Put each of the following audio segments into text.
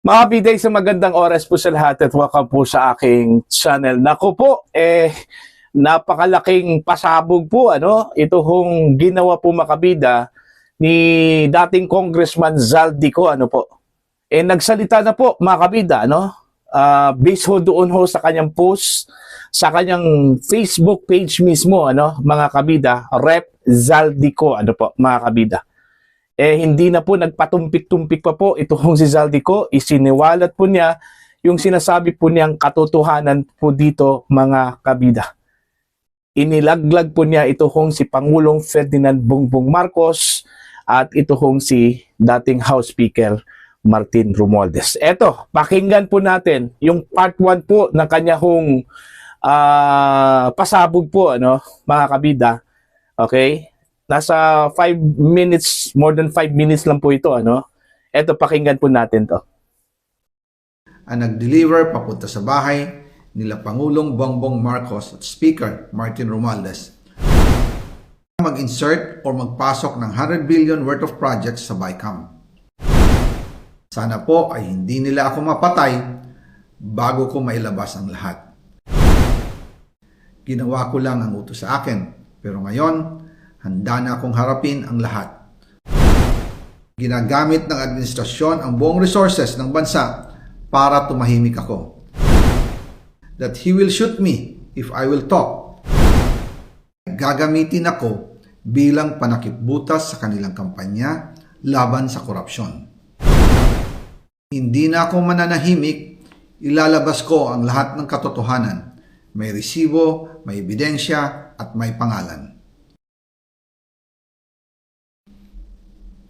Mga biday, sa magandang oras po sa lahat at welcome po sa aking channel. Naku po, napakalaking pasabog po, ito hong ginawa po makabida ni dating Congressman Zaldico, nagsalita na po makabida, based ho doon ho sa kanyang post, sa kanyang Facebook page mismo, mga kabida, Rep. Zaldico, mga kabida. Hindi na po nagpatumpik-tumpik pa po itong si Zaldico, isiniwalat po niya yung sinasabi po niyang katotohanan po dito, mga kabida. Inilaglag po niya ito hong si Pangulong Ferdinand Bongbong Marcos at ito hong si dating House Speaker Martin Romualdez. Eto, pakinggan po natin yung part 1 po ng kanya hong pasabog po, mga kabida. Okay? Nasa 5 minutes, more than 5 minutes lang po ito, Eto, pakinggan po natin to. Ang nag-deliver papunta sa bahay nila Pangulong Bongbong Marcos at Speaker Martin Romualdez mag-insert o magpasok ng 100 billion worth of projects sa BICAM. Sana po ay hindi nila ako mapatay bago ko mailabas ang lahat. Ginawa ko lang ang utos sa akin, pero ngayon, handa na akong harapin ang lahat. Ginagamit ng administrasyon ang buong resources ng bansa para tumahimik ako. That he will shoot me if I will talk. Gagamitin ako bilang panakipbutas sa kanilang kampanya laban sa korupsyon. Hindi na ako mananahimik, ilalabas ko ang lahat ng katotohanan. May resibo, may ebidensya at may pangalan.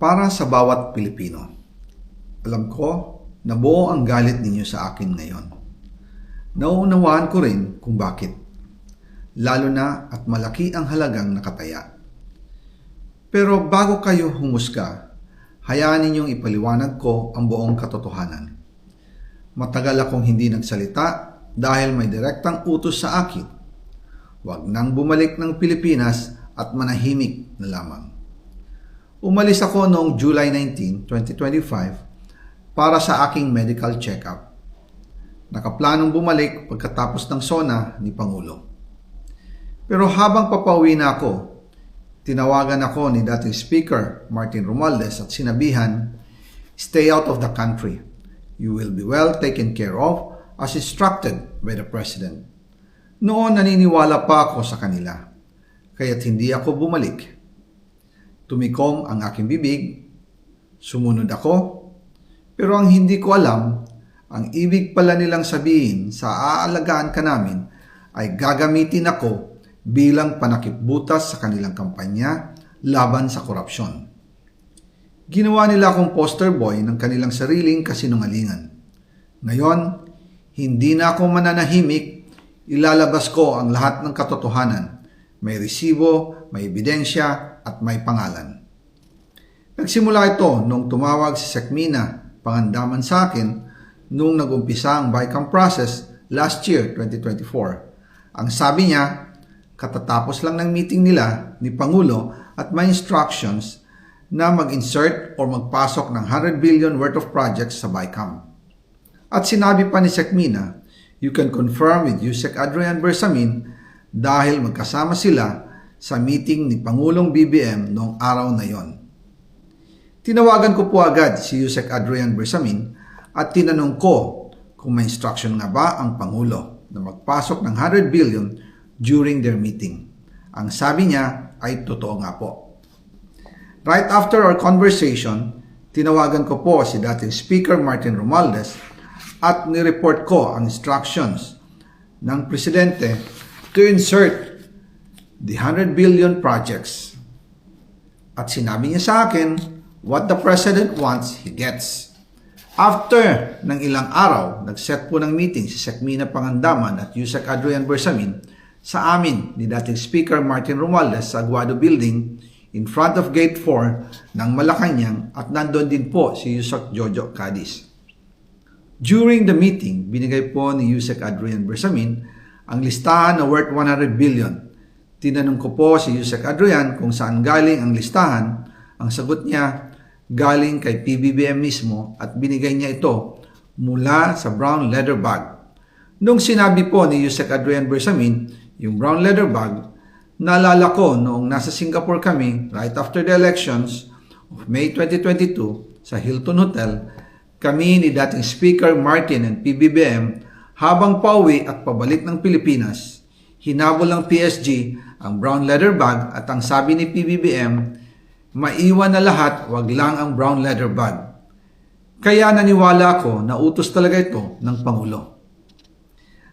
Para sa bawat Pilipino, alam ko na buo ang galit ninyo sa akin ngayon. Nauunawaan ko rin kung bakit, lalo na at malaki ang halagang nakataya. Pero bago kayo humusga, hayaan ninyong ipaliwanag ko ang buong katotohanan. Matagal akong hindi nagsalita dahil may direktang utos sa akin. Huwag nang bumalik ng Pilipinas at manahimik na lamang. Umalis ako noong July 19, 2025 para sa aking medical check-up. Nakaplanong bumalik pagkatapos ng SONA ni Pangulo. Pero habang papauwi na ako, tinawagan ako ni dating Speaker Martin Romualdez at sinabihan, "Stay out of the country. You will be well taken care of as instructed by the President." Noon naniniwala pa ako sa kanila, kaya't hindi ako bumalik. Tumikom ang aking bibig, sumunod ako, pero ang hindi ko alam, ang ibig pala nilang sabihin sa aalagaan ka namin ay gagamitin ako bilang panakipbutas sa kanilang kampanya laban sa korupsyon. Ginawa nila akong poster boy ng kanilang sariling kasinungalingan. Ngayon, hindi na ako mananahimik, ilalabas ko ang lahat ng katotohanan. May resibo, may ebidensya, at may pangalan. Nagsimula ito nung tumawag si Sekmina Pangandaman sa akin nung nag-umpisa ang BICAM process last year, 2024. Ang sabi niya, katatapos lang ng meeting nila ni Pangulo at may instructions na mag-insert o magpasok ng 100 billion worth of projects sa BICAM. At sinabi pa ni Sekmina, you can confirm with Yusek Adrian Bersamin dahil magkasama sila sa meeting ni Pangulong BBM noong araw na yon. Tinawagan ko po agad si Yusek Adrian Bersamin at tinanong ko kung may instruction nga ba ang Pangulo na magpasok ng 100 billion during their meeting. Ang sabi niya ay totoo nga po. Right after our conversation, tinawagan ko po si dating Speaker Martin Romualdez at nireport ko ang instructions ng Presidente to insert the 100 billion projects. At sinabi niya sa akin, what the President wants, he gets. After ng ilang araw, nag-set po ng meeting si Sekmina Pangandaman at Yusek Adrian Bersamin sa amin ni dating Speaker Martin Romualdez sa Aguado Building in front of Gate 4 ng Malacanang at nandun din po si Yusek Jojo Cadiz. During the meeting, binigay po ni Yusek Adrian Bersamin ang listahan na worth 100 billion. Tinanong ko po si Yusek Adrian kung saan galing ang listahan. Ang sagot niya, galing kay PBBM mismo at binigay niya ito mula sa brown leather bag. Nung sinabi po ni Yusek Adrian Bersamin, yung brown leather bag, naalala ko noong nasa Singapore kami right after the elections of May 2022 sa Hilton Hotel, kami ni dating Speaker Martin and PBBM habang pauwi at pabalik ng Pilipinas, hinabol ng PSG ang brown leather bag at ang sabi ni PBBM, maiwan na lahat, wag lang ang brown leather bag. Kaya naniwala ako na utos talaga ito ng Pangulo.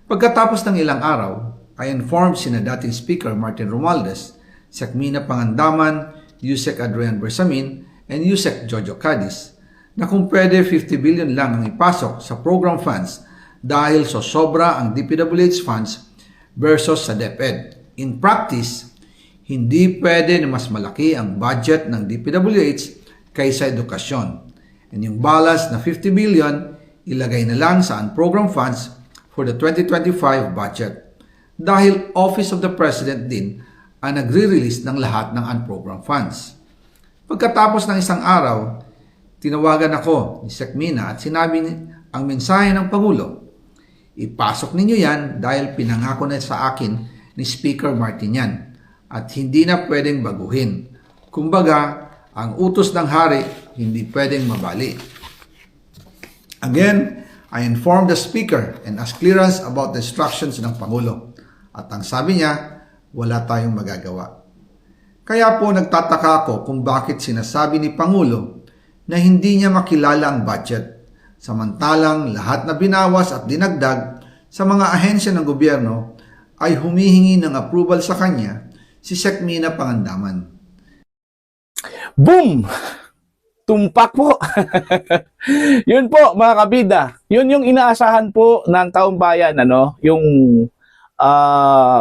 Pagkatapos ng ilang araw, I informed sina dating Speaker Martin Romualdez, Sekmina Pangandaman, Yusek Adrian Bersamin, and Yusek Jojo Cadiz na kung pwede 50 billion lang ang ipasok sa program funds dahil so sobra ang DPWH funds versus sa DepEd. In practice, hindi pwede na mas malaki ang budget ng DPWH kaysa edukasyon. And yung balance na 50 billion, ilagay na lang sa unprogrammed funds for the 2025 budget. Dahil Office of the President din ang nagre-release ng lahat ng unprogrammed funds. Pagkatapos ng isang araw, tinawagan ako ni Sekmina at sinabi ang mensahe ng Pangulo. Ipasok ninyo yan dahil pinangako na sa akin ni Speaker Martin yan at hindi na pwedeng baguhin. Kumbaga, ang utos ng hari hindi pwedeng mabali. Again, I informed the Speaker and asked clearance about the instructions ng Pangulo. At ang sabi niya, wala tayong magagawa. Kaya po nagtataka ako kung bakit sinasabi ni Pangulo na hindi niya makilala ang budget, samantalang lahat na binawas at dinagdag sa mga ahensya ng gobyerno ay humihingi ng approval sa kanya si Sekmina Pangandaman. Boom! Tumpak po. Yun po mga kabida. Yun yung inaasahan po ng taong bayan, ano, yung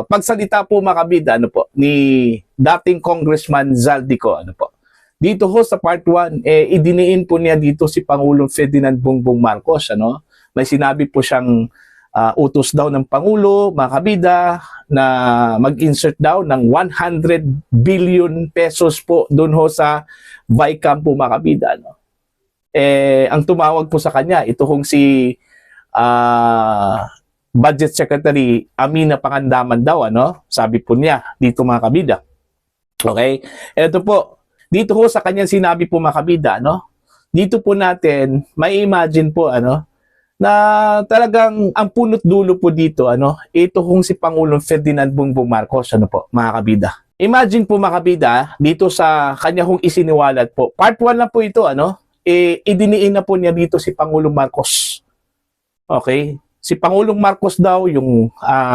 pagsalita po mga kabida, ano po, ni dating Congressman Zaldico, ano po. Dito ho sa part 1, idiniin po niya dito si Pangulong Ferdinand Bongbong Marcos, ano. May sinabi po siyang utos daw ng Pangulo, mga kabida, na mag-insert daw ng 100 billion pesos po doon ho sa Vicam po, mga kabida. No? Ang tumawag po sa kanya, ito hong si Budget Secretary Amina Pangandaman daw, ano? Sabi po niya dito, mga kabida. Okay? Ito po, dito ho sa kanya sinabi po, mga kabida, no? Dito po natin, may imagine po, ano, na talagang ang punot dulo po dito, ano, ito hong si Pangulong Ferdinand Bongbong Marcos, ano po, mga kabida. Imagine po, mga kabida, dito sa kanya hong isiniwalat po. Part 1 na po ito, ano, idiniin na po niya dito si Pangulong Marcos. Okay? Si Pangulong Marcos daw, yung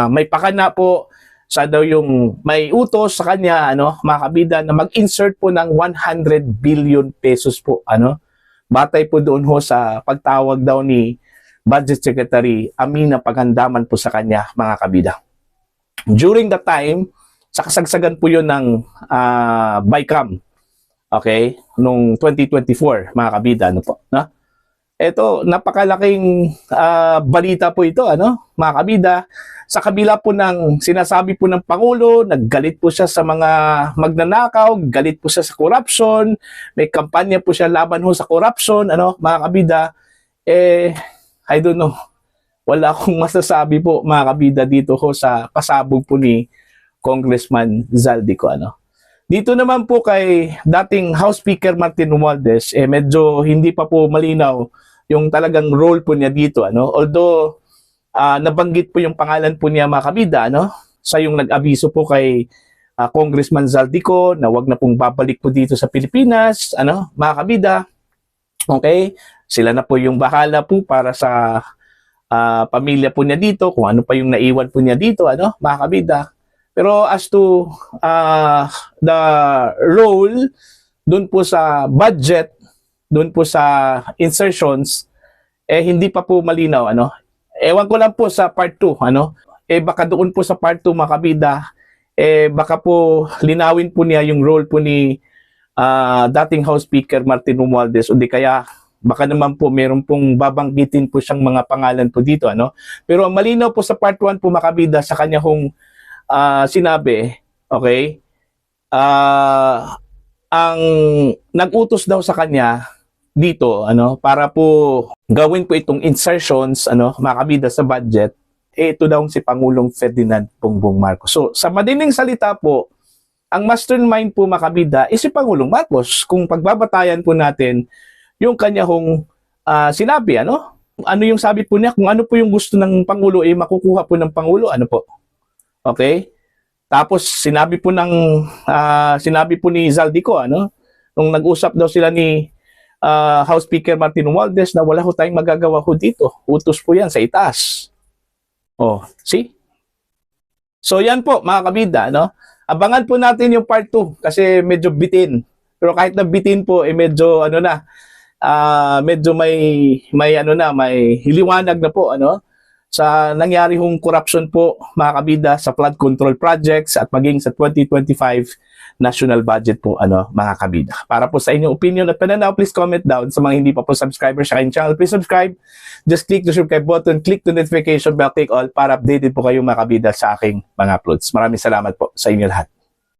may pakana po, sa daw yung may utos sa kanya, ano, mga kabida, na mag-insert po ng 100 billion pesos po, ano, batay po doon ho sa pagtawag daw ni Budget Secretary Amina Pangandaman po sa kanya, mga kabida. During that time, sa kasagsagan po yun ng Vicam, okay, noong 2024, mga kabida, ano po, no? Ito, napakalaking balita po ito, ano, mga kabida. Sa kabila po ng sinasabi po ng Pangulo, naggalit po siya sa mga magnanakaw, galit po siya sa corruption, may kampanya po siya laban ho sa corruption, ano, mga kabida, I don't know. Wala akong masasabi po, mga kabida, dito ho sa pasabog po ni Congressman Zaldico, ano. Dito naman po kay dating House Speaker Martin Romualdez, medyo hindi pa po malinaw yung talagang role po niya dito, ano. Although nabanggit po yung pangalan po niya, mga kabida, ano, sa yung nag-abiso po kay Congressman Zaldico na wag na pong babalik po dito sa Pilipinas, ano, mga kabida. Okay? Sila na po yung bahala po para sa pamilya po niya dito, kung ano pa yung naiwan po niya dito, ano, mga kabida. Pero as to the role doon po sa budget, doon po sa insertions, hindi pa po malinaw, ano. Ewan ko lang po sa part 2, ano. Baka doon po sa part 2, mga kabida, baka po linawin po niya yung role po ni dating House Speaker Martin Romualdez, o di kaya baka naman po meron pong babanggitin po siyang mga pangalan po dito, ano. Pero malinaw po sa part 1 po, mga kabida, sa kanya hong sinabi, okay, ang nag-utos daw sa kanya dito, ano, para po gawin po itong insertions, mga kabida, sa budget, ito daw si Pangulong Ferdinand Bongbong Marcos. So, sa madaling salita po, ang mastermind po, mga kabida, is si Pangulong Marcos. Kung pagbabatayan po natin yung kanya hong sinabi, ano yung sabi po niya, kung ano po yung gusto ng Pangulo, makukuha po ng Pangulo, po. Okay? Tapos sinabi po ni Zaldico, nung nag-usap daw sila ni House Speaker Martin Romualdez na wala ho tayong magagawa ho dito. Utos po yan sa itaas. Oh, see? So yan po, mga kabida, abangan po natin yung part 2 kasi medyo bitin. Pero kahit na bitin po, medyo medyo may hiliwanag na po, sa nangyari hong corruption po, mga kabida, sa flood control projects at maging sa 2025 national budget po, mga kabida. Para po sa inyong opinion at pananaw, please comment down. Sa mga hindi pa po subscriber sa aking channel, please subscribe. Just click the subscribe button, click the notification bell, click all para updated po kayo, mga kabida, sa aking mga uploads. Maraming salamat po sa inyo lahat.